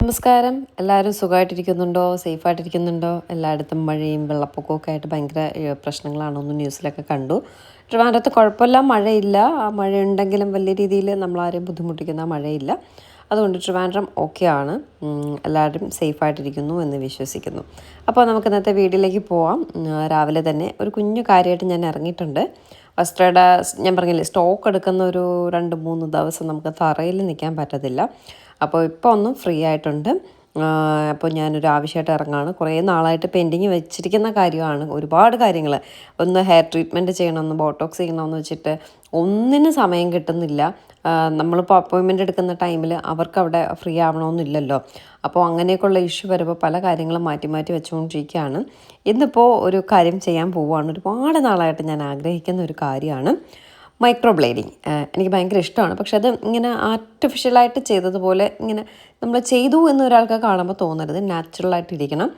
നമസ്കാരം. എല്ലാവരും സുഖമായിട്ടിരിക്കുന്നുണ്ടോ? സേഫായിട്ടിരിക്കുന്നുണ്ടോ? എല്ലായിടത്തും മഴയും വെള്ളപ്പൊക്കമൊക്കെ ആയിട്ട് ഭയങ്കര പ്രശ്നങ്ങളാണെന്ന് ന്യൂസിലൊക്കെ കണ്ടു. ട്രിവാൻഡ്രത്ത് കുഴപ്പമില്ല, മഴയില്ല. മഴയുണ്ടെങ്കിലും വലിയ രീതിയിൽ നമ്മളാരെയും ബുദ്ധിമുട്ടിക്കുന്ന മഴയില്ല. അതുകൊണ്ട് ട്രിവാൻഡ്രം ഓക്കെയാണ്. എല്ലാവരും സേഫായിട്ടിരിക്കുന്നു എന്ന് വിശ്വസിക്കുന്നു. അപ്പോൾ നമുക്ക് ഇന്നത്തെ വീഡിയോയിലേക്ക് പോവാം. രാവിലെ തന്നെ ഒരു കുഞ്ഞു കാര്യമായിട്ട് ഞാൻ ഇറങ്ങിയിട്ടുണ്ട്. വസ്ത്രയുടെ ഞാൻ പറഞ്ഞില്ലേ, സ്റ്റോക്ക് എടുക്കുന്ന ഒരു 2-3 ദിവസം നമുക്ക് തറയിൽ നിൽക്കാൻ പറ്റത്തില്ല. അപ്പോൾ ഇപ്പോൾ ഒന്നും ഫ്രീ ആയിട്ടുണ്ട്. അപ്പോൾ ഞാനൊരു ആവശ്യമായിട്ട് ഇറങ്ങാണ്. കുറേ നാളായിട്ട് പെൻഡിങ് വെച്ചിരിക്കുന്ന കാര്യമാണ്. ഒരുപാട് കാര്യങ്ങൾ, ഒന്ന് ഹെയർ ട്രീറ്റ്മെൻറ്റ് ചെയ്യണമെന്ന്, ബോട്ടോക്സ് ചെയ്യണമെന്ന് വെച്ചിട്ട് ഒന്നിനും സമയം കിട്ടുന്നില്ല. നമ്മളിപ്പോൾ അപ്പോയിൻമെൻറ്റ് എടുക്കുന്ന ടൈമിൽ അവർക്ക് അവിടെ ഫ്രീ ആവണമെന്നില്ലല്ലോ. അപ്പോൾ അങ്ങനെയൊക്കെയുള്ള ഇഷ്യൂ വരുമ്പോൾ പല കാര്യങ്ങളും മാറ്റി മാറ്റി വെച്ചുകൊണ്ടിരിക്കുകയാണ്. ഇന്നിപ്പോൾ ഒരു കാര്യം ചെയ്യാൻ പോവുകയാണ്. ഒരുപാട് നാളായിട്ട് ഞാൻ ആഗ്രഹിക്കുന്ന ഒരു കാര്യമാണ് മൈക്രോ ബ്ലേഡിങ്. എനിക്ക് ഭയങ്കര ഇഷ്ടമാണ്. പക്ഷെ അത് ഇങ്ങനെ ആർട്ടിഫിഷ്യലായിട്ട് ചെയ്തതുപോലെ ഇങ്ങനെ നമ്മൾ ചെയ്തു എന്ന് ഒരാൾക്ക് കാണുമ്പോൾ തോന്നരുത്. നാച്ചുറലായിട്ട് ഇരിക്കണം.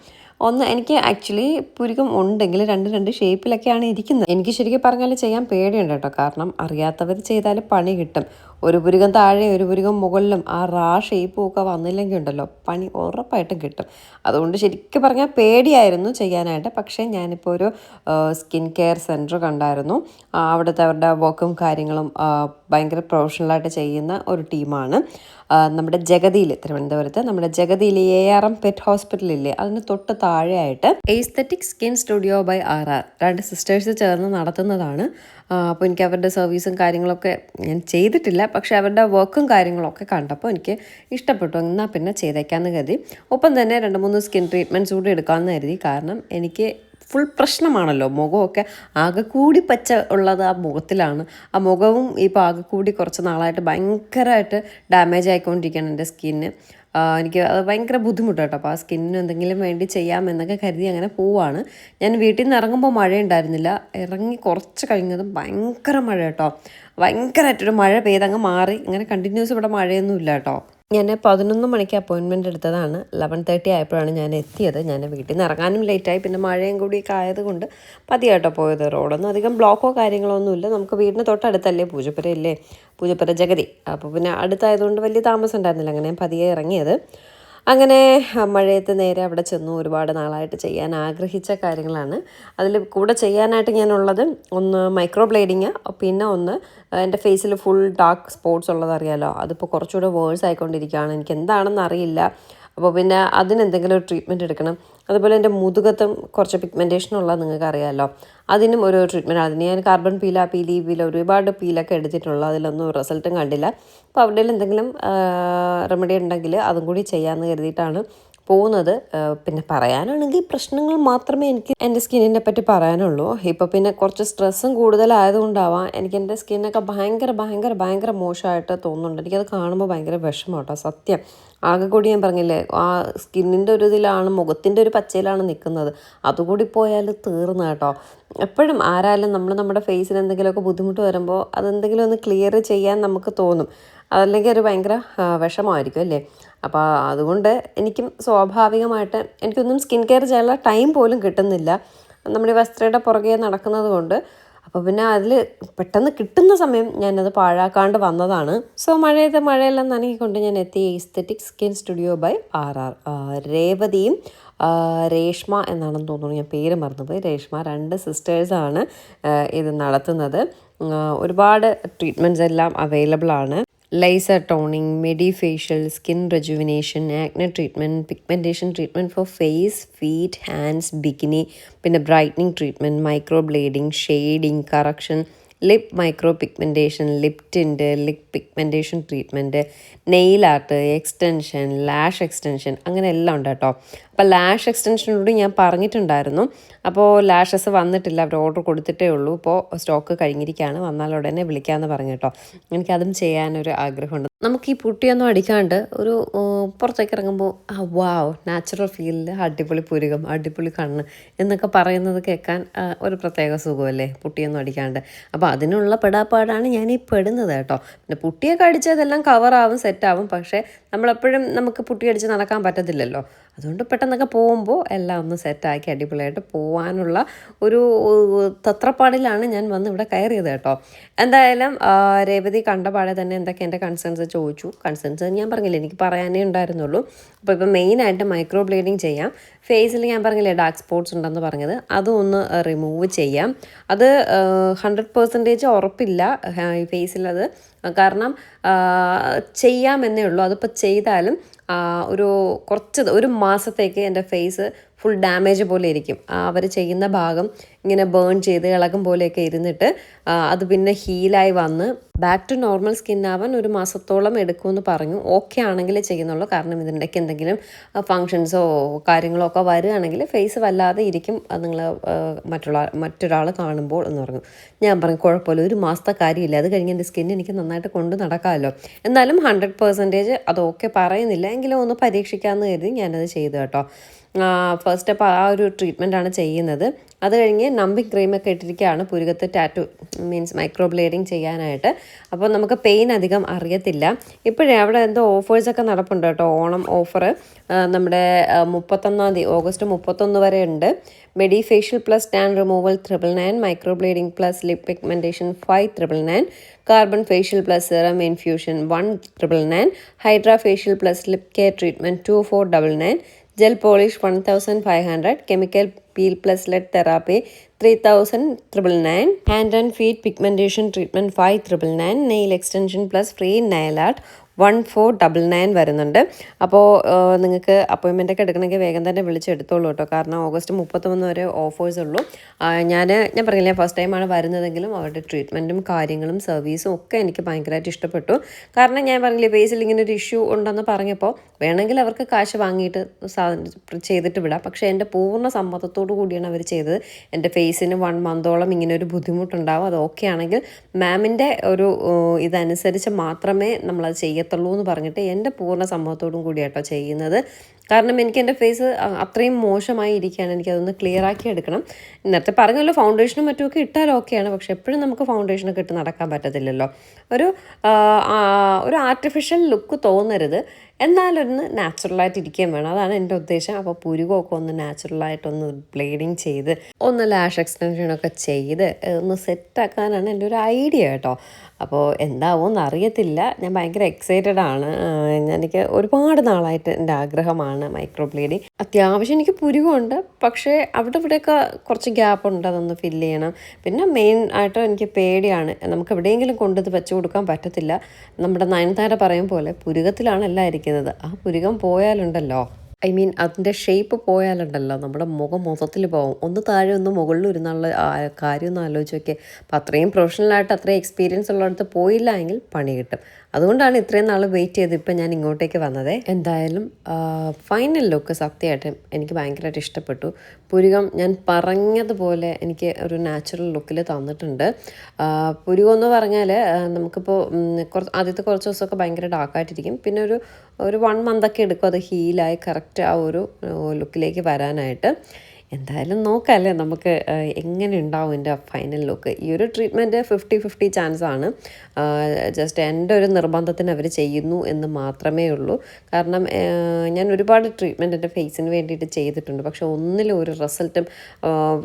എനിക്ക് ആക്ച്വലി പുരുകം ഉണ്ടെങ്കിൽ രണ്ട് ഷേപ്പിലൊക്കെയാണ് ഇരിക്കുന്നത്. എനിക്ക് ശരിക്കും പറഞ്ഞാൽ ചെയ്യാൻ പേടിയുണ്ട് കേട്ടോ. കാരണം അറിയാത്തവർ ചെയ്താൽ പണി കിട്ടും. ഒരു പുരുകം താഴെ ഒരു പുരുകം മുകളിലും ആ ഷേപ്പും ഒക്കെ വന്നില്ലെങ്കിൽ ഉണ്ടല്ലോ, പണി ഉറപ്പായിട്ടും കിട്ടും. അതുകൊണ്ട് ശരിക്കും പറഞ്ഞാൽ പേടിയായിരുന്നു ചെയ്യാനായിട്ട്. പക്ഷേ ഞാനിപ്പോൾ ഒരു സ്കിൻ കെയർ സെൻറ്റർ കണ്ടായിരുന്നു. അവിടുത്തെ അവരുടെ വർക്കും കാര്യങ്ങളും ഭയങ്കര പ്രൊഫഷണലായിട്ട് ചെയ്യുന്ന ഒരു ടീമാണ്. നമ്മുടെ ജഗതിയിൽ, തിരുവനന്തപുരത്ത് നമ്മുടെ ജഗതിയിൽ ARM പെറ്റ് ഹോസ്പിറ്റലില്ലേ, അതിന് തൊട്ട് താഴെയായിട്ട് aesthetic skin studio by RR 2 sisters ചേർന്ന് നടത്തുന്നതാണ്. അപ്പോൾ എനിക്ക് അവരുടെ സർവീസും കാര്യങ്ങളൊക്കെ ഞാൻ ചെയ്തിട്ടില്ല. പക്ഷേ അവരുടെ വർക്കും കാര്യങ്ങളൊക്കെ കണ്ടപ്പോൾ എനിക്ക് ഇഷ്ടപ്പെട്ടു. എന്നാൽ പിന്നെ ചെയ്തേക്കാമെന്ന് കരുതി. ഒപ്പം തന്നെ 2-3 സ്കിൻ ട്രീറ്റ്മെൻറ്റ്സ് കൂടി എടുക്കാമെന്ന് കരുതി. കാരണം എനിക്ക് ഫുൾ പ്രശ്നമാണല്ലോ, മുഖമൊക്കെ ആകെക്കൂടി പച്ച ഉള്ളത് ആ മുഖത്തിലാണ്. ആ മുഖവും ഇപ്പോൾ ആകെക്കൂടി കുറച്ച് നാളായിട്ട് ഭയങ്കരമായിട്ട് ഡാമേജ് ആയിക്കൊണ്ടിരിക്കുകയാണ് എൻ്റെ സ്കിന്ന്. എനിക്ക് അത് ഭയങ്കര ബുദ്ധിമുട്ട് കേട്ടോ. അപ്പോൾ ആ സ്കിന്നിന് എന്തെങ്കിലും വേണ്ടി ചെയ്യാമെന്നൊക്കെ കരുതി അങ്ങനെ പോവാണ്. ഞാൻ വീട്ടിൽ നിന്ന് ഇറങ്ങുമ്പോൾ മഴയുണ്ടായിരുന്നില്ല. ഇറങ്ങി കുറച്ച് കഴിഞ്ഞതും ഭയങ്കര മഴ കേട്ടോ. ഭയങ്കരമായിട്ടൊരു മഴ പെയ്തങ്ങ് മാറി. ഇങ്ങനെ കണ്ടിന്യൂസ് ഇവിടെ മഴയൊന്നും ഇല്ല കേട്ടോ. ഞാൻ 11 മണിക്ക് അപ്പോയിൻമെൻറ്റ് എടുത്തതാണ്. 11:30 ആയപ്പോഴാണ് ഞാൻ എത്തിയത്. ഞാൻ വീട്ടിൽ നിന്ന് ഇറങ്ങാനും ലേറ്റായി. പിന്നെ മഴയും കൂടിയൊക്കെ ആയതുകൊണ്ട് പതിയായിട്ടോ പോയത്. റോഡൊന്നും അധികം ബ്ലോക്കോ കാര്യങ്ങളോ ഒന്നുമില്ല. നമുക്ക് വീടിന് തൊട്ടടുത്തല്ലേ പൂജപ്പുരയില്ലേ, പൂജപ്പുര ജഗതി. അപ്പോൾ പിന്നെ അടുത്തായതുകൊണ്ട് വലിയ താമസം ഉണ്ടായിരുന്നില്ല. അങ്ങനെ ഞാൻ പതിയെ ഇറങ്ങിയത്. അങ്ങനെ മഴയത്ത് നേരെ അവിടെ ചെന്നു. ഒരുപാട് നാളായിട്ട് ചെയ്യാൻ ആഗ്രഹിച്ച കാര്യങ്ങളാണ്. അതിൽ കൂടെ ചെയ്യാനായിട്ട് ഞാനുള്ളത് ഒന്ന് മൈക്രോ ബ്ലേഡിങ്, പിന്നെ ഒന്ന് എൻ്റെ ഫേസിൽ ഫുൾ ഡാർക്ക് സ്പോട്ട്സ് ഉള്ളതറിയാലോ, അതിപ്പോൾ കുറച്ചുകൂടെ വേഴ്സ് ആയിക്കൊണ്ടിരിക്കുകയാണ്. എനിക്ക് എന്താണെന്ന് അറിയില്ല. അപ്പോൾ പിന്നെ അതിനെന്തെങ്കിലും ഒരു ട്രീറ്റ്മെൻറ്റ് എടുക്കണം. അതുപോലെ എൻ്റെ മുതുകത്തും കുറച്ച് പിഗ്മെൻറ്റേഷൻ ഉള്ളത് നിങ്ങൾക്ക് അറിയാമല്ലോ, അതിനും ഒരു ട്രീറ്റ്മെൻറ്റ്. അതിന് ഞാൻ കാർബൺ പീല ഒരുപാട് പീലൊക്കെ എടുത്തിട്ടുള്ളൂ. അതിലൊന്നും റിസൾട്ടും കണ്ടില്ല. അപ്പോൾ അവിടെ എന്തെങ്കിലും റെമഡി ഉണ്ടെങ്കിൽ അതും കൂടി ചെയ്യാമെന്ന് കരുതിയിട്ടാണ് പോകുന്നത്. പിന്നെ പറയാനാണെങ്കിൽ പ്രശ്നങ്ങൾ മാത്രമേ എനിക്ക് എൻ്റെ സ്കിന്നിനെ പറ്റി പറയാനുള്ളൂ. ഇപ്പോൾ പിന്നെ കുറച്ച് സ്ട്രെസ്സും കൂടുതലായതുകൊണ്ടാവാം എനിക്ക് എൻ്റെ സ്കിന്നൊക്കെ ഭയങ്കര മോശമായിട്ട് തോന്നുന്നുണ്ട്. എനിക്കത് കാണുമ്പോൾ ഭയങ്കര വിഷമം കേട്ടോ, സത്യം. ആകെ കൂടി ഞാൻ പറഞ്ഞില്ലേ, ആ സ്കിന്നിൻ്റെ ഒരു ഇതിലാണ്, മുഖത്തിൻ്റെ ഒരു പച്ചയിലാണ് നിൽക്കുന്നത്. അതുകൂടി പോയാൽ തീർന്നു കേട്ടോ. എപ്പോഴും ആരായാലും നമ്മുടെ ഫേസിന് എന്തെങ്കിലുമൊക്കെ ബുദ്ധിമുട്ട് വരുമ്പോൾ അതെന്തെങ്കിലും ഒന്ന് ക്ലിയർ ചെയ്യാൻ നമുക്ക് തോന്നും. അതല്ലെങ്കിൽ ഒരു ഭയങ്കര വിഷമമായിരിക്കും അല്ലേ. അപ്പോൾ അതുകൊണ്ട് എനിക്കും സ്വാഭാവികമായിട്ട് എനിക്കൊന്നും സ്കിൻ കെയർ ചെയ്യാനുള്ള ടൈം പോലും കിട്ടുന്നില്ല. നമ്മുടെ വസ്ത്രയുടെ പുറകെ നടക്കുന്നത് കൊണ്ട്. അപ്പോൾ പിന്നെ അതിൽ പെട്ടെന്ന് കിട്ടുന്ന സമയം ഞാനത് പാഴാക്കാണ്ട് വന്നതാണ്. സോ മഴയെല്ലാം നനങ്ങിക്കൊണ്ട് ഞാൻ എത്തി aesthetic skin studio by RR. രേവതിയും രേഷ്മ എന്നാണെന്ന് തോന്നുന്നു, ഞാൻ പേര് മറന്നുപോയി. രേഷ്മ 2 സിസ്റ്റേഴ്സാണ് ഇത് നടത്തുന്നത്. ഒരുപാട് ട്രീറ്റ്മെൻറ്റ്സ് എല്ലാം അവൈലബിൾ ആണ്. Laser toning, medi facial, skin rejuvenation, acne treatment, pigmentation treatment for face, feet, hands, bikini, പിന്നെ brightening treatment, microblading, shading, correction, lip micro pigmentation, lip tint, lip pigmentation treatment, nail art, extension, lash extension, അങ്ങനെ എല്ലാം ഉണ്ട് കേട്ടോ. അപ്പോൾ lash എക്സ്റ്റൻഷനോട് ഞാൻ പറഞ്ഞിട്ടുണ്ടായിരുന്നു. അപ്പോൾ lashes വന്നിട്ടില്ല, അവർ ഓർഡർ കൊടുത്തിട്ടേ ഉള്ളൂ. ഇപ്പോൾ സ്റ്റോക്ക് കഴിഞ്ഞിരിക്കുകയാണ്. വന്നാൽ ഉടനെ വിളിക്കാമെന്ന് പറഞ്ഞു കേട്ടോ. എനിക്കതും ചെയ്യാനൊരു ആഗ്രഹമുണ്ട്. നമുക്ക് ഈ പുട്ടിയൊന്നും അടിക്കാണ്ട് ഒരു പുറത്തേക്ക് ഇറങ്ങുമ്പോൾ വാവ്, നാച്ചുറൽ ഫീലിൽ അടിപൊളി പുരുകം, അടിപൊളി കണ്ണ് എന്നൊക്കെ പറയുന്നത് കേൾക്കാൻ ഒരു പ്രത്യേക സുഖമല്ലേ, പുട്ടിയൊന്നും അടിക്കാണ്ട്. അപ്പോൾ അതിനുള്ള പെടാപ്പാടാണ് ഞാൻ ഈ പെടുന്നത് കേട്ടോ. പിന്നെ പുട്ടിയൊക്കെ അടിച്ചതെല്ലാം കവറാവും, സെറ്റാവും. പക്ഷേ നമ്മളെപ്പോഴും നമുക്ക് പുട്ടി അടിച്ച് നടക്കാൻ പറ്റത്തില്ലല്ലോ. അതുകൊണ്ട് പെട്ടെന്നൊക്കെ പോകുമ്പോൾ എല്ലാം ഒന്ന് സെറ്റാക്കി അടിപൊളിയായിട്ട് പോകാനുള്ള ഒരു തത്രപ്പാടിലാണ് ഞാൻ വന്ന് ഇവിടെ കയറിയത് കേട്ടോ. എന്തായാലും രേവതി കണ്ട പാടെ തന്നെ എന്തൊക്കെ എൻ്റെ കൺസേൺസ് ചോദിച്ചു. കൺസേൺസ് ഞാൻ പറഞ്ഞില്ലേ, എനിക്ക് പറയാനേ ഉണ്ടായിരുന്നുള്ളൂ. അപ്പോൾ ഇപ്പോൾ മെയിനായിട്ട് മൈക്രോ ബ്ലേഡിങ് ചെയ്യാം. ഫേസിൽ ഞാൻ പറഞ്ഞില്ലേ ഡാർക്ക് സ്പോട്ട്സ് ഉണ്ടെന്ന് പറഞ്ഞത്, അതും ഒന്ന് റിമൂവ് ചെയ്യാം. അത് 100% ഉറപ്പില്ല ഈ ഫേസിലത്, കാരണം ചെയ്യാമെന്നേ ഉള്ളൂ. അതിപ്പോൾ ചെയ്താലും ഒരു മാസത്തേക്ക് എൻ്റെ ഫേസ് ഫുൾ ഡാമേജ് പോലെ ഇരിക്കും. അവർ ചെയ്യുന്ന ഭാഗം ഇങ്ങനെ ബേൺ ചെയ്ത് ഇളകും പോലെയൊക്കെ ഇരുന്നിട്ട് അത് പിന്നെ ഹീലായി വന്ന് ബാക്ക് ടു നോർമൽ സ്കിൻ ആവാൻ ഒരു മാസത്തോളം എടുക്കുമെന്ന് പറഞ്ഞു. ഓക്കെ ആണെങ്കിൽ ചെയ്യുന്നുള്ളൂ, കാരണം ഇതിൻ്റെയൊക്കെ എന്തെങ്കിലും ഫങ്ഷൻസോ കാര്യങ്ങളോ ഒക്കെ വരികയാണെങ്കിൽ ഫേസ് വല്ലാതെ ഇരിക്കും, അത് നിങ്ങൾ മറ്റൊരാൾ കാണുമ്പോൾ എന്ന് പറഞ്ഞു. ഞാൻ പറഞ്ഞു കുഴപ്പമില്ല, ഒരു മാസത്തെ കാര്യമില്ല, അത് കഴിഞ്ഞ് എൻ്റെ സ്കിൻ എനിക്ക് നന്നായിട്ട് കൊണ്ട് നടക്കാമല്ലോ. എന്നാലും 100% അത് ഓക്കെ പറയുന്നില്ല, എങ്കിലും ഒന്ന് പരീക്ഷിക്കാമെന്ന് കരുതി ഞാനത് ചെയ്തു കേട്ടോ. ഫസ്റ്റ് അപ്പോൾ ആ ഒരു ട്രീറ്റ്മെൻറ്റാണ് ചെയ്യുന്നത്. അത് കഴിഞ്ഞ് നമ്പിങ് ക്രീമൊക്കെ ഇട്ടിരിക്കുകയാണ് പുരുകത്ത് ടാറ്റു മീൻസ് മൈക്രോ ബ്ലേഡിങ് ചെയ്യാനായിട്ട്. അപ്പോൾ നമുക്ക് പെയിൻ അധികം അറിയത്തില്ല. ഇപ്പോഴേ അവിടെ എന്തോ ഓഫേഴ്സൊക്കെ നടപ്പുണ്ട് കേട്ടോ, ഓണം ഓഫർ നമ്മുടെ 31 ഓഗസ്റ്റ് 31 വരെ ഉണ്ട്. Medi facial plus tan removal 999, microblading plus lip pigmentation 599, carbon facial plus serum infusion 1999, hydra facial plus lip care treatment 2499, gel polish 1500, chemical peel plus lead therapy 3099, hand and feet pigmentation treatment 5999, nail extension plus free nail art 1499 വരുന്നുണ്ട്. അപ്പോൾ നിങ്ങൾക്ക് അപ്പോയിൻമെൻ്റൊക്കെ എടുക്കണമെങ്കിൽ വേഗം തന്നെ വിളിച്ചെടുത്തോളൂ കേട്ടോ, കാരണം August 31 വരെ offers ഉള്ളൂ. ഞാൻ പറഞ്ഞില്ലേ ഫസ്റ്റ് ടൈമാണ് വരുന്നതെങ്കിലും അവരുടെ ട്രീറ്റ്മെൻറ്റും കാര്യങ്ങളും സർവീസും ഒക്കെ എനിക്ക് ഭയങ്കരമായിട്ട് ഇഷ്ടപ്പെട്ടു. കാരണം ഞാൻ പറഞ്ഞില്ലേ ഫേസിൽ ഇങ്ങനെ ഒരു ഇഷ്യൂ ഉണ്ടെന്ന് പറഞ്ഞപ്പോൾ വേണമെങ്കിൽ അവർക്ക് കാശ് വാങ്ങിയിട്ട് ചെയ്തിട്ട് വിടാം, പക്ഷേ എൻ്റെ പൂർണ്ണ സമ്മതത്തോടു കൂടിയാണ് അവർ ചെയ്തത്. എൻ്റെ ഫേസിന് 1 മന്തോളം ഇങ്ങനെ ഒരു ബുദ്ധിമുട്ടുണ്ടാവും, അത് ഓക്കെ ആണെങ്കിൽ മാമിൻ്റെ ഒരു ഇതനുസരിച്ച് മാത്രമേ നമ്മളത് ചെയ്യത്തുള്ളൂ എന്ന് പറഞ്ഞിട്ട് എൻ്റെ പൂർണ്ണ സമ്മതത്തോടും കൂടിയാട്ടോ ചെയ്യുന്നത്. കാരണം എനിക്ക് എൻ്റെ ഫേസ് അത്രയും മോശമായി ഇരിക്കുകയാണ്, എനിക്കതൊന്ന് ക്ലിയർ ആക്കി എടുക്കണം. നേരത്തെ പറഞ്ഞല്ലോ ഫൗണ്ടേഷനും മറ്റുമൊക്കെ ഇട്ടാൽ ഓക്കെയാണ്, പക്ഷെ എപ്പോഴും നമുക്ക് ഫൗണ്ടേഷനൊക്കെ ഇട്ട് നടക്കാൻ പറ്റത്തില്ലല്ലോ. ഒരു ആർട്ടിഫിഷ്യൽ ലുക്ക് തോന്നരുത്, എന്നാലൊന്ന് നാച്ചുറലായിട്ട് ഇരിക്കുകയും വേണം, അതാണ് എൻ്റെ ഉദ്ദേശം. അപ്പോൾ പുരുകമൊക്കെ ഒന്ന് നാച്ചുറലായിട്ടൊന്ന് ബ്ലേഡിങ് ചെയ്ത് ഒന്ന് ലാഷ് എക്സ്റ്റൻഷനൊക്കെ ചെയ്ത് ഒന്ന് സെറ്റാക്കാനാണ് എൻ്റെ ഒരു ഐഡിയ കേട്ടോ. അപ്പോൾ എന്താവുമെന്ന് അറിയത്തില്ല, ഞാൻ ഭയങ്കര എക്സൈറ്റഡ് ആണ്. എനിക്ക് ഒരുപാട് നാളായിട്ട് എൻ്റെ ആഗ്രഹമാണ് മൈക്രോ ബ്ലേഡിങ്. അത്യാവശ്യം എനിക്ക് പുരുകമുണ്ട്, പക്ഷേ അവിടെ ഇവിടെയൊക്കെ കുറച്ച് ഗ്യാപ്പ് ഉണ്ട്, അതൊന്ന് ഫില്ല് ചെയ്യണം. പിന്നെ മെയിൻ ആയിട്ട് എനിക്ക് പേടിയാണ്, നമുക്ക് എവിടെയെങ്കിലും കൊണ്ടത് വെച്ച് കൊടുക്കാൻ പറ്റത്തില്ല. നമ്മുടെ നയൻതാര പറയും പോലെ പുരുകത്തിലാണ് എല്ലാം ഇരിക്കുന്നത്, ആ പുരുകം പോയാലുണ്ടല്ലോ, അതിൻ്റെ ഷേപ്പ് പോയാലുണ്ടല്ലോ നമ്മുടെ മുഖം മൊത്തത്തിൽ പോകും. ഒന്ന് താഴെ ഒന്ന് മുകളിൽ ഇരുന്നുള്ള കാര്യം ഒന്ന് ആലോചിച്ച് നോക്കിയേ. അപ്പോൾ അത്രയും പ്രൊഫഷണലായിട്ട് അത്രയും എക്സ്പീരിയൻസ് ഉള്ളിടത്ത് പോയില്ല എങ്കിൽ പണി കിട്ടും. അതുകൊണ്ടാണ് ഇത്രയും നാൾ വെയിറ്റ് ചെയ്ത് ഇപ്പം ഞാൻ ഇങ്ങോട്ടേക്ക് വന്നത്. എന്തായാലും ഫൈനൽ ലുക്ക് സത്യമായിട്ട് എനിക്ക് ഭയങ്കരമായിട്ട് ഇഷ്ടപ്പെട്ടു. പുരുകം ഞാൻ പറഞ്ഞതുപോലെ എനിക്ക് ഒരു നാച്ചുറൽ ലുക്കിൽ തന്നിട്ടുണ്ട്. പുരുകം എന്ന് പറഞ്ഞാൽ നമുക്കിപ്പോൾ ആദ്യത്തെ കുറച്ച് ദിവസമൊക്കെ ഭയങ്കര ഡാർക്കായിട്ടിരിക്കും, പിന്നെ ഒരു 1 മന്തൊക്കെ എടുക്കും അത് ഹീലായി കറക്റ്റ് ആ ഒരു ലുക്കിലേക്ക് വരാനായിട്ട്. എന്തായാലും നോക്കാമല്ലേ നമുക്ക് എങ്ങനെ ഉണ്ടാവും എൻ്റെ ഫൈനൽ ലുക്ക്. ഈ ഒരു ട്രീറ്റ്മെൻറ്റ് 50-50 ചാൻസാണ്. ജസ്റ്റ് എൻ്റെ ഒരു നിർബന്ധത്തിന് അവർ ചെയ്യുന്നു എന്ന് മാത്രമേ ഉള്ളൂ. കാരണം ഞാൻ ഒരുപാട് ട്രീറ്റ്മെൻറ്റ് എൻ്റെ ഫേസിന് വേണ്ടിയിട്ട് ചെയ്തിട്ടുണ്ട്, പക്ഷെ ഒന്നിലും ഒരു റിസൾട്ടും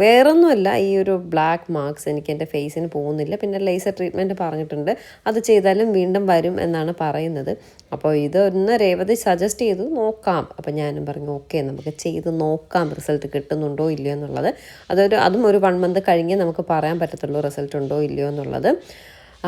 വേറൊന്നുമല്ല, ഈ ഒരു ബ്ലാക്ക് മാർക്സ് എനിക്ക് എൻ്റെ ഫേസിന് പോകുന്നില്ല. പിന്നെ ലേസർ ട്രീറ്റ്മെൻറ്റ് പറഞ്ഞിട്ടുണ്ട്, അത് ചെയ്താലും വീണ്ടും വരും എന്നാണ് പറയുന്നത്. അപ്പോൾ ഇതൊന്ന് രേവതി സജസ്റ്റ് ചെയ്തു നോക്കാം. അപ്പോൾ ഞാനും പറഞ്ഞു ഓക്കെ നമുക്ക് ചെയ്ത് നോക്കാം റിസൾട്ട് കിട്ടുന്നുണ്ടോ ഇല്ലയോ എന്നുള്ളത്. അതും ഒരു 1 മന്ത് കഴിഞ്ഞ് നമുക്ക് പറയാൻ പറ്റത്തുള്ളൂ റിസൾട്ട് ഉണ്ടോ ഇല്ലയോ എന്നുള്ളത്.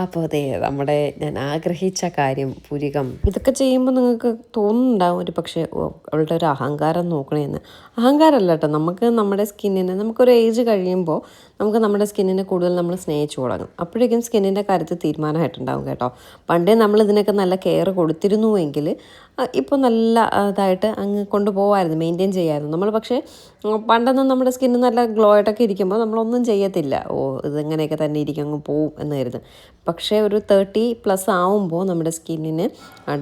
അപ്പോൾ നമ്മുടെ ഞാൻ ആഗ്രഹിച്ച കാര്യം പുരികം ഇതൊക്കെ ചെയ്യുമ്പോൾ നിങ്ങൾക്ക് തോന്നുന്നുണ്ടാവും ഒരു പക്ഷേ അവളുടെ ഒരു അഹങ്കാരം നോക്കണേന്ന്. അഹങ്കാരമല്ല കേട്ടോ, നമുക്ക് നമ്മുടെ സ്കിന്നിനെ നമുക്കൊരു ഏജ് കഴിയുമ്പോൾ നമുക്ക് നമ്മുടെ സ്കിന്നിനെ കൂടുതൽ നമ്മൾ സ്നേഹിച്ചു തുടങ്ങും. അപ്പോഴേക്കും സ്കിന്നിൻ്റെ കാര്യത്തിൽ തീരുമാനമായിട്ടുണ്ടാവും കേട്ടോ. പണ്ടേ നമ്മൾ ഇതിനൊക്കെ നല്ല കെയർ കൊടുത്തിരുന്നുവെങ്കിൽ ഇപ്പോൾ നല്ല ഇതായിട്ട് അങ്ങ് കൊണ്ടുപോകാമായിരുന്നു, മെയിൻറ്റെയിൻ ചെയ്യാമായിരുന്നു നമ്മൾ. പക്ഷേ പണ്ടൊന്നും നമ്മുടെ സ്കിന്ന് നല്ല ഗ്ലോ ആയിട്ടൊക്കെ ഇരിക്കുമ്പോൾ നമ്മളൊന്നും ചെയ്യത്തില്ല, ഇതിങ്ങനെയൊക്കെ തന്നെ ഇരിക്കും അങ്ങ് പോവും എന്ന് കരുതും. പക്ഷേ ഒരു 30+ ആവുമ്പോൾ നമ്മുടെ സ്കിന്നിന്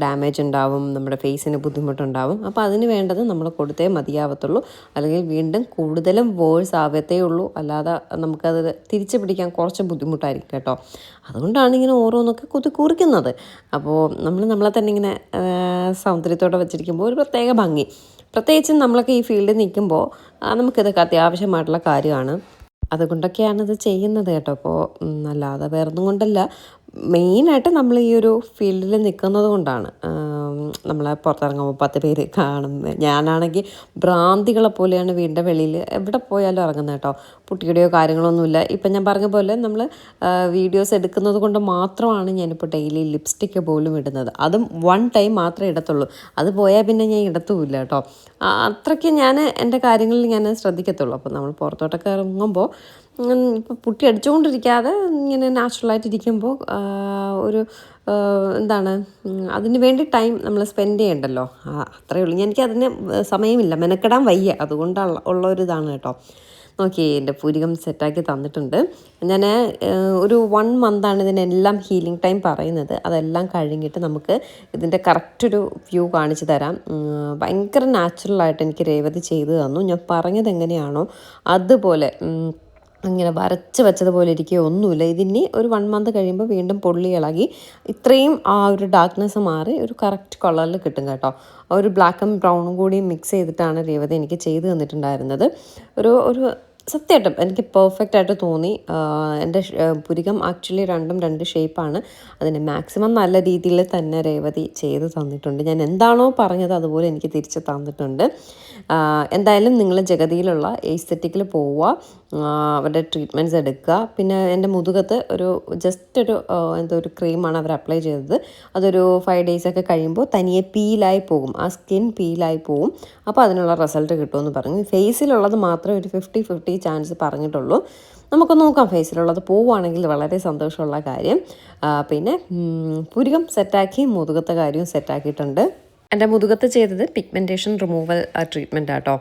ഡാമേജ് ഉണ്ടാവും, നമ്മുടെ ഫേസിന് ബുദ്ധിമുട്ടുണ്ടാവും. അപ്പോൾ അതിന് വേണ്ടത് നമ്മൾ കൊടുത്തേ മതിയാവത്തുള്ളൂ, അല്ലെങ്കിൽ വീണ്ടും കൂടുതലും വേഴ്സ് ആവത്തേ ഉള്ളൂ. അല്ലാതെ നമുക്കത് തിരിച്ചു പിടിക്കാൻ കുറച്ച് ബുദ്ധിമുട്ടായിരിക്കും കേട്ടോ. അതുകൊണ്ടാണ് ഇങ്ങനെ ഓരോന്നൊക്കെ കുറിക്കുന്നത്. അപ്പോൾ നമ്മളെ തന്നെ ഇങ്ങനെ സൗന്ദര്യത്തോടെ വെച്ചിരിക്കുമ്പോൾ ഒരു പ്രത്യേക ഭംഗി. പ്രത്യേകിച്ചും നമ്മളൊക്കെ ഈ ഫീൽഡിൽ നിൽക്കുമ്പോൾ നമുക്കിതൊക്കെ അത്യാവശ്യമായിട്ടുള്ള കാര്യമാണ്. അതുകൊണ്ടൊക്കെയാണ് ഇത് ചെയ്യുന്നത് കേട്ടോ. അപ്പോൾ അല്ലാതെ വേറൊന്നും കൊണ്ടല്ല. മെയിനായിട്ട് നമ്മൾ ഈ ഒരു ഫീൽഡിൽ നിൽക്കുന്നത് കൊണ്ടാണ്. നമ്മളെ പുറത്തിറങ്ങുമ്പോൾ 10 പേര് കാണും. ഞാനാണെങ്കിൽ ഭ്രാന്തികളെ പോലെയാണ് വീടിൻ്റെ വെളിയിൽ എവിടെ പോയാലും ഇറങ്ങുന്നത് കേട്ടോ. പുട്ടിയുടെയോ കാര്യങ്ങളൊന്നുമില്ല. ഇപ്പം ഞാൻ പറഞ്ഞ പോലെ നമ്മൾ വീഡിയോസ് എടുക്കുന്നത് കൊണ്ട് മാത്രമാണ് ഞാനിപ്പോൾ ഡെയിലി ലിപ്സ്റ്റിക്ക് പോലും ഇടുന്നത്. അതും 1 ടൈം മാത്രമേ ഇടത്തുള്ളൂ. അത് പോയാൽ പിന്നെ ഞാൻ ഇടത്തുമില്ല കേട്ടോ. അത്രയ്ക്ക് ഞാൻ എൻ്റെ കാര്യങ്ങളിൽ ഞാൻ ശ്രദ്ധിക്കത്തുള്ളൂ. അപ്പോൾ നമ്മൾ പുറത്തോട്ടൊക്കെ ഇറങ്ങുമ്പോൾ ഇപ്പോൾ പുട്ടി അടിച്ചുകൊണ്ടിരിക്കാതെ ഇങ്ങനെ നാച്ചുറലായിട്ടിരിക്കുമ്പോൾ ഒരു എന്താണ് അതിന് വേണ്ടി ടൈം നമ്മൾ സ്പെൻഡ് ചെയ്യണ്ടല്ലോ. അത്രയേ ഉള്ളൂ. എനിക്ക് അതിന് സമയമില്ല, മെനക്കെടാൻ വയ്യ. അതുകൊണ്ടുള്ള ഉള്ളൊരിതാണ് കേട്ടോ. നോക്കി എൻ്റെ പുരികം സെറ്റാക്കി തന്നിട്ടുണ്ട്. ഞാൻ ഒരു 1 മന്താണ് ഇതിനെല്ലാം ഹീലിംഗ് ടൈം പറയുന്നത്. അതെല്ലാം കഴിഞ്ഞിട്ട് നമുക്ക് ഇതിൻ്റെ കറക്റ്റൊരു വ്യൂ കാണിച്ചു തരാം. ഭയങ്കര നാച്ചുറലായിട്ട് എനിക്ക് രേവതി ചെയ്തു തന്നു. ഞാൻ പറഞ്ഞത് എങ്ങനെയാണോ അതുപോലെ അങ്ങനെ വരച്ച് വെച്ചതുപോലെ ഇരിക്കുകയോ ഒന്നുമില്ല. ഇതിനി ഒരു 1 മന്ത് കഴിയുമ്പോൾ വീണ്ടും പൊള്ളി ഇളകി ഇത്രയും ആ ഒരു ഡാർക്ക്നെസ് മാറി ഒരു കറക്റ്റ് കളറിൽ കിട്ടും കേട്ടോ. ഒരു ബ്ലാക്കും ബ്രൗണും കൂടി മിക്സ് ചെയ്തിട്ടാണ് രേവതി എനിക്ക് ചെയ്ത് തന്നിട്ടുണ്ടായിരുന്നത്. ഒരു സത്യമായിട്ടും എനിക്ക് പെർഫെക്റ്റ് ആയിട്ട് തോന്നി. എൻ്റെ പുരികം ആക്ച്വലി രണ്ടും 2 ഷേപ്പാണ്. അതിന് മാക്സിമം നല്ല രീതിയിൽ തന്നെ രേവതി ചെയ്ത് തന്നിട്ടുണ്ട്. ഞാൻ എന്താണോ പറഞ്ഞത് അതുപോലെ എനിക്ക് തിരിച്ച് തന്നിട്ടുണ്ട്. എന്തായാലും നിങ്ങൾ ജഗതിയിലുള്ള എസ്തെറ്റിക്കിൽ പോവുക, അവരുടെ ട്രീറ്റ്മെൻറ്റ്സ് എടുക്കുക. പിന്നെ എൻ്റെ മുതുകത്ത് ജസ്റ്റ് ഒരു ക്രീമാണ് അവർ അപ്ലൈ ചെയ്തത്. അതൊരു 5 ഡേയ്സൊക്കെ കഴിയുമ്പോൾ തനിയെ പീലായി പോകും, ആ സ്കിൻ പീലായി പോകും. അപ്പോൾ അതിനുള്ള റിസൾട്ട് കിട്ടുമെന്ന് പറഞ്ഞു. ഫേസിലുള്ളത് മാത്രമേ ഒരു 50-50 ചാൻസ് പറഞ്ഞിട്ടുള്ളൂ. നമുക്ക് നോക്കാം. ഫേസിലുള്ളത് പോവുകയാണെങ്കിൽ വളരെ സന്തോഷമുള്ള കാര്യം. പിന്നെ പുരികം സെറ്റാക്കി, മുതുകത്തെ കാര്യവും സെറ്റാക്കിയിട്ടുണ്ട്. എൻ്റെ മുതുകത്ത് ചെയ്തത് പിഗ്മെൻറ്റേഷൻ റിമൂവൽ ട്രീറ്റ്മെൻറ്റ് ആട്ടോ.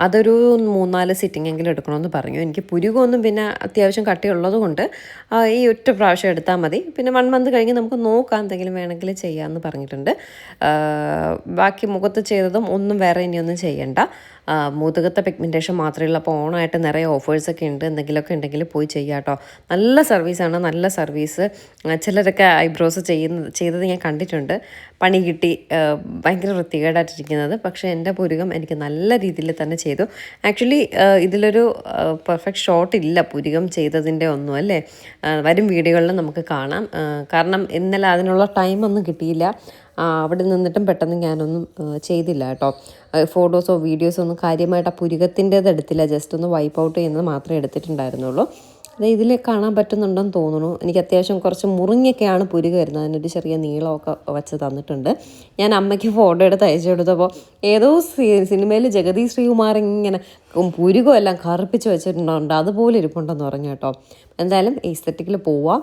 അതൊരു 3-4 സിറ്റിംഗ് എങ്കിലും എടുക്കണമെന്ന് പറഞ്ഞു. എനിക്ക് പുരുകമൊന്നും പിന്നെ അത്യാവശ്യം കട്ടിയുള്ളത് കൊണ്ട് ഈ ഒറ്റ പ്രാവശ്യം എടുത്താൽ മതി. പിന്നെ 1 മന്ത് കഴിഞ്ഞ് നമുക്ക് നോക്കാം, എന്തെങ്കിലും വേണമെങ്കിൽ ചെയ്യാമെന്ന് പറഞ്ഞിട്ടുണ്ട്. ബാക്കി മുഖത്ത് ചെയ്തതും ഒന്നും വേറെ ഇനിയൊന്നും ചെയ്യണ്ട. മുതുകത്തെ പിഗ്മെൻറ്റേഷൻ മാത്രമേ ഉള്ളൂ. അപ്പോൾ ഓണായിട്ട് നിറയെ ഓഫേഴ്സൊക്കെ ഉണ്ട്. എന്തെങ്കിലുമൊക്കെ ഉണ്ടെങ്കിൽ പോയി ചെയ്യാം കേട്ടോ. നല്ല സർവീസാണ്, നല്ല സർവീസ്. ചിലരൊക്കെ ഐബ്രോസ് ചെയ്തത് ഞാൻ കണ്ടിട്ടുണ്ട്. പണി കിട്ടി ഭയങ്കര വൃത്തികേടായിട്ടിരിക്കുന്നത്. പക്ഷേ എൻ്റെ പുരുകം എനിക്ക് നല്ല രീതിയിൽ തന്നെ ചെയ്തു. ആക്ച്വലി ഇതിലൊരു പെർഫെക്റ്റ് ഷോട്ട് ഇല്ല പുരുകം ചെയ്തതിൻ്റെ ഒന്നും, അല്ലേ? വരും വീഡിയോകളിൽ നമുക്ക് കാണാം. കാരണം ഇന്നലെ അതിനുള്ള ടൈമൊന്നും കിട്ടിയില്ല. അവിടെ നിന്നിട്ടും പെട്ടെന്ന് ഞാനൊന്നും ചെയ്തില്ല കേട്ടോ. ഫോട്ടോസോ വീഡിയോസോ ഒന്നും കാര്യമായിട്ട് ആ പുരുകത്തിൻ്റേത് എടുത്തില്ല. ജസ്റ്റ് ഒന്ന് വൈപ്പ് ഔട്ട് ചെയ്യുന്നത് മാത്രമേ എടുത്തിട്ടുണ്ടായിരുന്നുള്ളൂ. അത് ഇതിൽ കാണാൻ പറ്റുന്നുണ്ടെന്ന് തോന്നുന്നു. എനിക്ക് അത്യാവശ്യം കുറച്ച് മുറിഞ്ഞൊക്കെയാണ് പുരുകം വരുന്നത്. അതിനൊരു ചെറിയ നീളമൊക്കെ വെച്ച് തന്നിട്ടുണ്ട്. ഞാൻ അമ്മയ്ക്ക് ഫോട്ടോ എടുത്ത് അയച്ചു കൊടുത്തപ്പോൾ ഏതോ സിനിമയിൽ ജഗതി ശ്രീകുമാർ ഇങ്ങനെ പുരുകം എല്ലാം കറുപ്പിച്ച് വെച്ചിട്ടുണ്ടോ, അതുപോലെ ഇരിപ്പുണ്ടെന്ന് പറഞ്ഞു കേട്ടോ. എന്തായാലും എസ്തെറ്റിക്കിൽ പോവാം.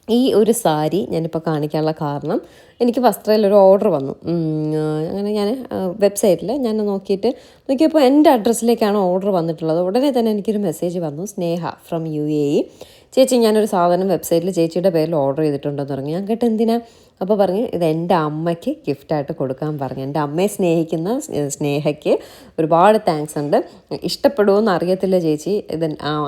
ഈ ഒരു സാരി ഞാനിപ്പോൾ കാണിക്കാനുള്ള കാരണം, എനിക്ക് വസ്ത്രയിലൊരു ഓർഡർ വന്നു. അങ്ങനെ ഞാൻ വെബ്സൈറ്റിൽ ഞാൻ നോക്കിയപ്പോൾ എൻ്റെ അഡ്രസ്സിലേക്കാണ് ഓർഡർ വന്നിട്ടുള്ളത്. ഉടനെ തന്നെ എനിക്കൊരു മെസ്സേജ് വന്നു, സ്നേഹ ഫ്രം UAE. ചേച്ചി, ഞാനൊരു സാധനം വെബ്സൈറ്റിൽ ചേച്ചിയുടെ പേരിൽ ഓർഡർ ചെയ്തിട്ടുണ്ടെന്ന് പറഞ്ഞു. ഞാൻ കേട്ട് എന്തിനാ? അപ്പോൾ പറഞ്ഞു ഇത് എൻ്റെ അമ്മയ്ക്ക് ഗിഫ്റ്റായിട്ട് കൊടുക്കാൻ പറഞ്ഞു. എൻ്റെ അമ്മയെ സ്നേഹിക്കുന്ന സ്നേഹയ്ക്ക് ഒരുപാട് താങ്ക്സ് ഉണ്ട്. ഇഷ്ടപ്പെടുമോയെന്ന് അറിയത്തില്ല ചേച്ചി, ഇത്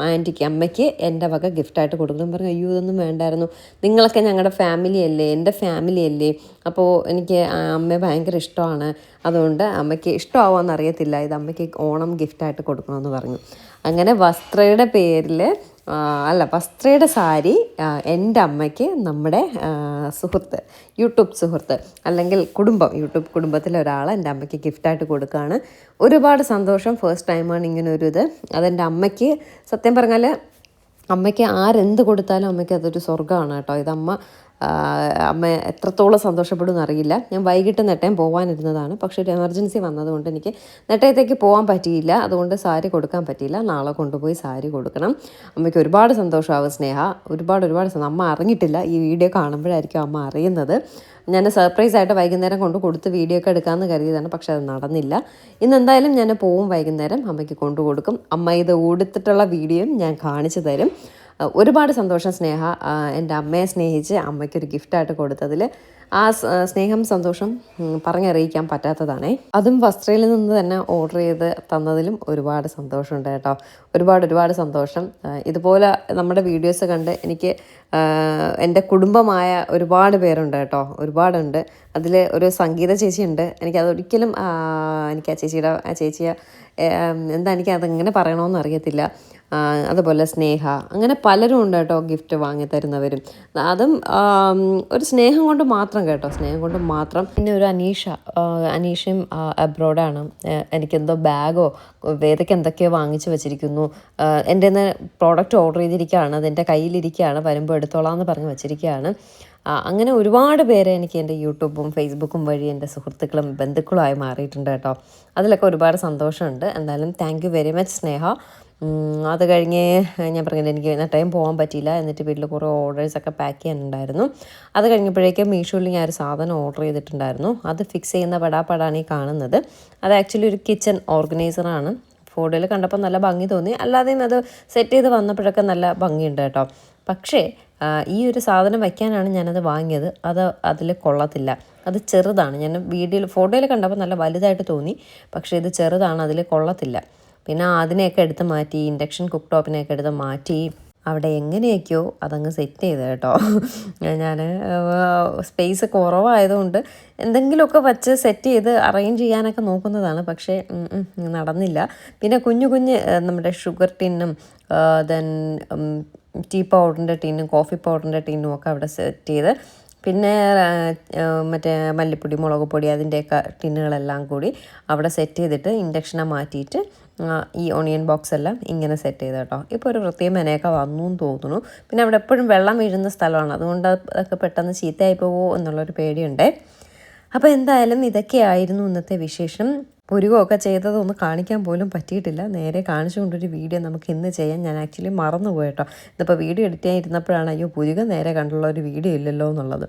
ആൻറ്റിക്ക് അമ്മയ്ക്ക് എൻ്റെ വക ഗിഫ്റ്റായിട്ട് കൊടുക്കണം പറഞ്ഞു. അയ്യോ, ഇതൊന്നും വേണ്ടായിരുന്നു, നിങ്ങളൊക്കെ ഞങ്ങളുടെ ഫാമിലി അല്ലേ, എൻ്റെ ഫാമിലി അല്ലേ. അപ്പോൾ എനിക്ക് അമ്മയെ ഭയങ്കര ഇഷ്ടമാണ്, അതുകൊണ്ട് അമ്മയ്ക്ക് ഇഷ്ടമാവുമെന്ന് അറിയത്തില്ല, ഇത് അമ്മയ്ക്ക് ഓണം ഗിഫ്റ്റായിട്ട് കൊടുക്കണമെന്ന് പറഞ്ഞു. അങ്ങനെ വസ്ത്രയുടെ സാരി എൻ്റെ അമ്മയ്ക്ക് നമ്മുടെ യൂട്യൂബ് സുഹൃത്ത് അല്ലെങ്കിൽ യൂട്യൂബ് കുടുംബത്തിലെ ഒരാൾ എൻ്റെ അമ്മയ്ക്ക് ഗിഫ്റ്റായിട്ട് കൊടുക്കുകയാണ്. ഒരുപാട് സന്തോഷം. ഫസ്റ്റ് ടൈമാണ് ഇങ്ങനെ ഒരു ഇത്. അതെൻ്റെ അമ്മയ്ക്ക് സത്യം പറഞ്ഞാൽ അമ്മയ്ക്ക് ആരെന്ത് കൊടുത്താലും അമ്മയ്ക്ക് അതൊരു സ്വർഗ്ഗമാണ് കേട്ടോ. അമ്മ എത്രത്തോളം സന്തോഷപ്പെടുമെന്ന് അറിയില്ല. ഞാൻ വൈകിട്ട് നെട്ടയം പോകാനിരുന്നതാണ്. പക്ഷേ ഒരു എമർജൻസി വന്നതുകൊണ്ട് എനിക്ക് നെട്ടയത്തേക്ക് പോകാൻ പറ്റിയില്ല. അതുകൊണ്ട് സാരി കൊടുക്കാൻ പറ്റിയില്ല. നാളെ കൊണ്ടുപോയി സാരി കൊടുക്കണം. അമ്മയ്ക്ക് ഒരുപാട് സന്തോഷമാവും സ്നേഹ, ഒരുപാട് അമ്മ അറിഞ്ഞിട്ടില്ല. ഈ വീഡിയോ കാണുമ്പോഴായിരിക്കും അമ്മ അറിയുന്നത്. ഞാൻ സർപ്രൈസായിട്ട് വൈകുന്നേരം കൊടുത്ത് വീഡിയോ ഒക്കെ എടുക്കാമെന്ന് കരുതിയതാണ്. പക്ഷെ അത് നടന്നില്ല. ഇന്നെന്തായാലും ഞാൻ പോവും, വൈകുന്നേരം അമ്മയ്ക്ക് കൊടുക്കും. അമ്മ ഇത് ഉടുത്തിട്ടുള്ള വീഡിയോയും ഞാൻ കാണിച്ചു തരും. ഒരുപാട് സന്തോഷം സ്നേഹ, എൻ്റെ അമ്മയെ സ്നേഹിച്ച് അമ്മയ്ക്കൊരു ഗിഫ്റ്റായിട്ട് കൊടുത്തതിൽ. ആ സ്നേഹം സന്തോഷം പറഞ്ഞറിയിക്കാൻ പറ്റാത്തതാണേ. അതും വസ്ത്രയിൽ നിന്ന് തന്നെ ഓർഡർ ചെയ്ത് തന്നതിലും ഒരുപാട് സന്തോഷമുണ്ട് കേട്ടോ. ഒരുപാട് സന്തോഷം. ഇതുപോലെ നമ്മുടെ വീഡിയോസ് കണ്ട് എനിക്ക് എൻ്റെ കുടുംബമായ ഒരുപാട് പേരുണ്ട് കേട്ടോ, ഒരുപാടുണ്ട്. അതിൽ ഒരു സംഗീത ചേച്ചിയുണ്ട്. എനിക്കതൊരിക്കലും എനിക്ക് ആ ചേച്ചിയെ എന്താ എനിക്കതെങ്ങനെ പറയണമെന്ന് അറിയത്തില്ല. അതുപോലെ സ്നേഹ, അങ്ങനെ പലരും ഉണ്ട് കേട്ടോ ഗിഫ്റ്റ് വാങ്ങി തരുന്നവരും. അതും ഒരു സ്നേഹം കൊണ്ട് മാത്രം കേട്ടോ, സ്നേഹം കൊണ്ട് മാത്രം. പിന്നെ ഒരു അനീഷയും അബ്രോഡാണ്. എനിക്കെന്തോ ബാഗോ വേദയ്ക്ക് എന്തൊക്കെയോ വാങ്ങിച്ചു വെച്ചിരിക്കുന്നു. എൻ്റെ നിന്ന് പ്രോഡക്റ്റ് ഓർഡർ ചെയ്തിരിക്കുകയാണ്, അതെൻ്റെ കയ്യിലിരിക്കുകയാണ്, വരുമ്പോൾ എടുത്തോളാം എന്ന് പറഞ്ഞ് വെച്ചിരിക്കുകയാണ്. അങ്ങനെ ഒരുപാട് പേര് എനിക്ക് എൻ്റെ യൂട്യൂബും ഫേസ്ബുക്കും വഴി എൻ്റെ സുഹൃത്തുക്കളും ബന്ധുക്കളുമായി മാറിയിട്ടുണ്ട് കേട്ടോ. അതിലൊക്കെ ഒരുപാട് സന്തോഷമുണ്ട്. എന്തായാലും താങ്ക് യു വെരി മച്ച് സ്നേഹ. അത് കഴിഞ്ഞ് ഞാൻ പറഞ്ഞില്ല, എനിക്ക് ടൈം പോകാൻ പറ്റിയില്ല. എന്നിട്ട് വീട്ടിൽ കുറേ ഓർഡേഴ്സൊക്കെ പാക്ക് ചെയ്യാനുണ്ടായിരുന്നു. അത് കഴിഞ്ഞപ്പോഴേക്കും മീഷോയിൽ ഞാൻ ഒരു സാധനം ഓർഡർ ചെയ്തിട്ടുണ്ടായിരുന്നു. അത് ഫിക്സ് ചെയ്യുന്ന പടാപ്പാടാണ് ഈ കാണുന്നത്. അത് ആക്ച്വലി ഒരു കിച്ചൺ ഓർഗനൈസറാണ്. ഫോട്ടോയിൽ കണ്ടപ്പോൾ നല്ല ഭംഗി തോന്നി, അല്ലാതെയും അത് സെറ്റ് ചെയ്ത് വന്നപ്പോഴൊക്കെ നല്ല ഭംഗിയുണ്ട് കേട്ടോ. പക്ഷേ ഈ ഒരു സാധനം വയ്ക്കാനാണ് ഞാനത് വാങ്ങിയത്. അതിൽ കൊള്ളത്തില്ല, അത് ചെറുതാണ്. ഞാൻ ഫോട്ടോയിൽ കണ്ടപ്പോൾ നല്ല വലുതായിട്ട് തോന്നി, പക്ഷേ ഇത് ചെറുതാണ്, അതിൽ കൊള്ളത്തില്ല. പിന്നെ അതിനെയൊക്കെ എടുത്ത് മാറ്റി, ഇൻഡക്ഷൻ കുക്ക് ടോപ്പിനെയൊക്കെ എടുത്ത് മാറ്റി അവിടെ എങ്ങനെയൊക്കെയോ അതങ്ങ് സെറ്റ് ചെയ്ത് കേട്ടോ. ഞാൻ സ്പേസ് കുറവായതുകൊണ്ട് എന്തെങ്കിലുമൊക്കെ വച്ച് സെറ്റ് ചെയ്ത് അറേഞ്ച് ചെയ്യാനൊക്കെ നോക്കുന്നതാണ്, പക്ഷേ നടന്നില്ല. പിന്നെ കുഞ്ഞു നമ്മുടെ ഷുഗർ ടിന്നും ദെൻ ടീ പൗഡറിൻ്റെ ടിന്നും കോഫി പൗഡറിൻ്റെ ടിന്നും ഒക്കെ അവിടെ സെറ്റ് ചെയ്ത്, പിന്നെ മറ്റേ മല്ലിപ്പൊടി, മുളക് പൊടി, അതിൻ്റെയൊക്കെ ടിന്നുകളെല്ലാം കൂടി അവിടെ സെറ്റ് ചെയ്തിട്ട് ഇൻഡക്ഷനെ മാറ്റിയിട്ട് ഈ ഓണിയൻ ബോക്സ് എല്ലാം ഇങ്ങനെ സെറ്റ് ചെയ്ത് കേട്ടോ. ഇപ്പോൾ ഒരു വൃത്തിയും മെനയൊക്കെ വന്നു എന്ന് തോന്നുന്നു. പിന്നെ അവിടെ എപ്പോഴും വെള്ളം വീഴുന്ന സ്ഥലമാണ്, അതുകൊണ്ട് അതൊക്കെ പെട്ടെന്ന് ചീത്തയായി പോകുമോ എന്നുള്ളൊരു പേടിയുണ്ട്. അപ്പോൾ എന്തായാലും ഇതൊക്കെയായിരുന്നു ഇന്നത്തെ വിശേഷം. പുരുകമൊക്കെ ചെയ്തതൊന്നും കാണിക്കാൻ പോലും പറ്റിയിട്ടില്ല. നേരെ കാണിച്ചുകൊണ്ടൊരു വീഡിയോ നമുക്ക് ഇന്ന് ചെയ്യാൻ ഞാൻ ആക്ച്വലി മറന്നുപോയി കേട്ടോ. ഇതിപ്പോൾ വീഡിയോ എഡിറ്റ് ചെയ്യാനിരുന്നപ്പോഴാണ് അയ്യോ പുരുകം നേരെ കണ്ടുള്ള ഒരു വീഡിയോ ഇല്ലല്ലോ എന്നുള്ളത്.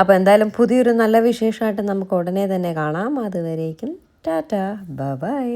അപ്പോൾ എന്തായാലും പുതിയൊരു നല്ല വിശേഷമായിട്ട് നമുക്ക് ഉടനെ തന്നെ കാണാം. അതുവരേക്കും ടാറ്റാ, ബൈ.